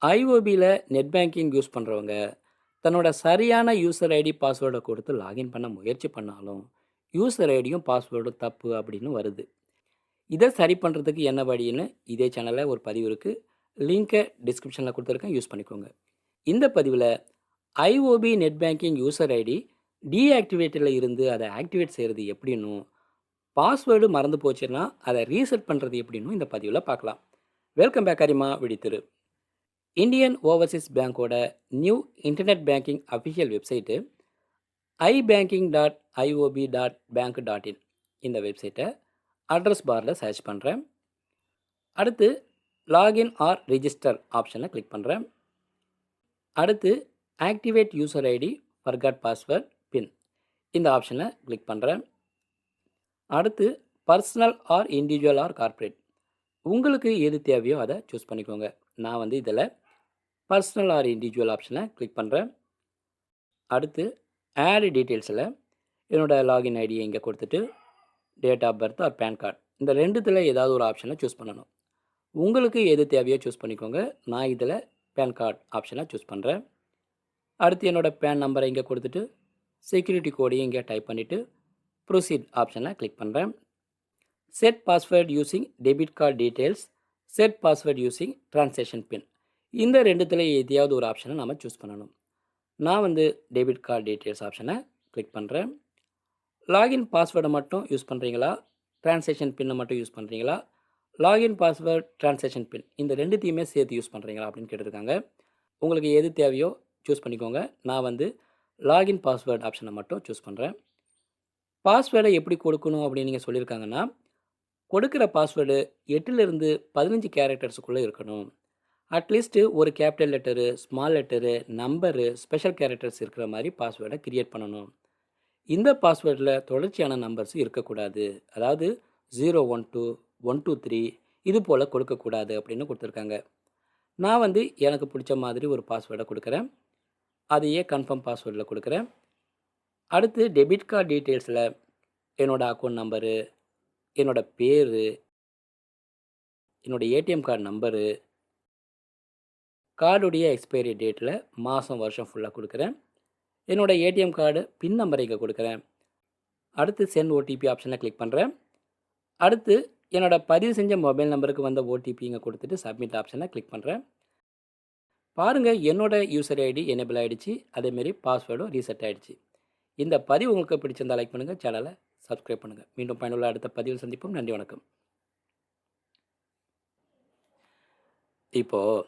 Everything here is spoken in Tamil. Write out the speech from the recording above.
ஐஓபியில் நெட் பேங்கிங் யூஸ் பண்ணுறவங்க தன்னோட சரியான யூசர் ஐடி பாஸ்வேர்டை கொடுத்து லாகின் பண்ண முயற்சி பண்ணாலும் யூசர் ஐடியும் பாஸ்வேர்டும் தப்பு அப்படின்னு வருது. இதை சரி பண்ணுறதுக்கு என்ன வழின்னு இதே சேனலில் ஒரு பதிவு இருக்குது. லிங்கை டிஸ்கிரிப்ஷனில் கொடுத்துருக்கேன், யூஸ் பண்ணிக்கோங்க. இந்த பதிவில் IOB net banking user ID டீஆக்டிவேட்டில் இருந்து அதை ஆக்டிவேட் செய்கிறது எப்படின்னும், பாஸ்வேர்டு மறந்து போச்சுன்னா அதை ரீசெட் பண்ணுறது எப்படின்னும் இந்த பதிவில் பார்க்கலாம். வெல்கம் பேக் அரிமா விழித்திரு. இந்தியன் ஓவர்சீஸ் பேங்கோட new internet banking official website ibanking.iob.bank.in. இந்த வெப்சைட்டை அட்ரஸ் பாரில் சர்ச் பண்ணுறேன். அடுத்து லாகின் ஆர் ரிஜிஸ்டர் ஆப்ஷனை கிளிக் பண்ணுறேன். அடுத்து activate user ID forgot password பின் இந்த ஆப்ஷனை கிளிக் பண்ணுறேன். அடுத்து personal or individual or corporate, உங்களுக்கு எது தேவையோ அதை சூஸ் பண்ணிக்கோங்க. நான் இதில் பர்சனல் ஆர் இண்டிவிஜுவல் ஆப்ஷனை கிளிக் பண்ணுறேன். அடுத்து ஆட் டீட்டெயில்ஸில் என்னோடய லாகின் ஐடியை இங்கே கொடுத்துட்டு date of birth R pan card இந்த ரெண்டுத்தில் ஏதாவது ஒரு ஆப்ஷனை சூஸ் பண்ணணும். உங்களுக்கு எது தேவையோ சூஸ் பண்ணிக்கோங்க. நான் இதில் பேன் கார்டு ஆப்ஷனை சூஸ் பண்ணுறேன். அடுத்து என்னோடய பேன் நம்பரை இங்கே கொடுத்துட்டு செக்யூரிட்டி கோடையும் இங்கே டைப் பண்ணிவிட்டு ப்ரொசீட் ஆப்ஷனை கிளிக் பண்ணுறேன். Set password using debit card details, set password using transaction PIN இந்த ரெண்டுத்தில் எதையாவது ஒரு ஆப்ஷனை நம்ம சூஸ் பண்ணணும். நான் டெபிட் கார்டு டீட்டெயில்ஸ் ஆப்ஷனை கிளிக் பண்ணுறேன். லாகின் பாஸ்வேர்டை மட்டும் யூஸ் பண்ணுறீங்களா, ட்ரான்சாக்ஷன் பின்னை மட்டும் யூஸ் பண்ணுறீங்களா, லாகின் பாஸ்வேர்ட் ட்ரான்சாக்ஷன் பின் இந்த ரெண்டுத்தையுமே சேர்த்து யூஸ் பண்ணுறீங்களா அப்படின்னு கேட்டிருக்காங்க. உங்களுக்கு எது தேவையோ சூஸ் பண்ணிக்கோங்க. நான் லாகின் பாஸ்வேர்ட் ஆப்ஷனை மட்டும் சூஸ் பண்ணுறேன். பாஸ்வேர்டை எப்படி கொடுக்கணும் அப்படின்னு நீங்கள் சொல்லியிருக்காங்கன்னா, கொடுக்குற பாஸ்வேர்டு 8லிருந்து 15 கேரக்டர்ஸுக்குள்ளே இருக்கணும். அட்லீஸ்ட்டு ஒரு capital letter, small letter, number, special characters இருக்கிற மாதிரி பாஸ்வேர்டை க்ரியேட் பண்ணணும். இந்த பாஸ்வேர்டில் தொடர்ச்சியான நம்பர்ஸ் இருக்கக்கூடாது. அதாவது 012, 123 இது போல் கொடுக்கக்கூடாது அப்படின்னு கொடுத்துருக்காங்க. நான் எனக்கு பிடிச்ச மாதிரி ஒரு பாஸ்வேர்டை கொடுக்குறேன். அதையே கன்ஃபார்ம் பாஸ்வேர்டில் கொடுக்குறேன். அடுத்து டெபிட் கார்டு டீட்டெயில்ஸில் என்னோடய அக்கௌண்ட் நம்பரு, என்னோடய பேர், என்னோடய ஏடிஎம் கார்டு நம்பரு, கார்டுடைய எக்ஸ்பைரி டேட்டில் மாதம் வருஷம் ஃபுல்லாக கொடுக்குறேன். என்னோடய ஏடிஎம் கார்டு பின் நம்பரை இங்கே கொடுக்குறேன். அடுத்து சென்ட் ஓடிபி ஆப்ஷனை கிளிக் பண்ணுறேன். அடுத்து என்னோடய பதிவு செஞ்ச மொபைல் நம்பருக்கு வந்த ஓடிபி இங்கே கொடுத்துட்டு சப்மிட் ஆப்ஷனை கிளிக் பண்ணுறேன். பாருங்கள், என்னோடய யூசர் ஐடி எனேபிள் ஆகிடுச்சு, அதேமாரி பாஸ்வேர்டும் ரீசெட் ஆகிடுச்சு. இந்த பதிவு உங்களுக்கு பிடிச்சிருந்தால் லைக் பண்ணுங்கள், சேனலை சப்ஸ்கிரைப் பண்ணுங்கள். மீண்டும் பயனுள்ள அடுத்த பதிவில் சந்திப்போம். நன்றி, வணக்கம். இப்போது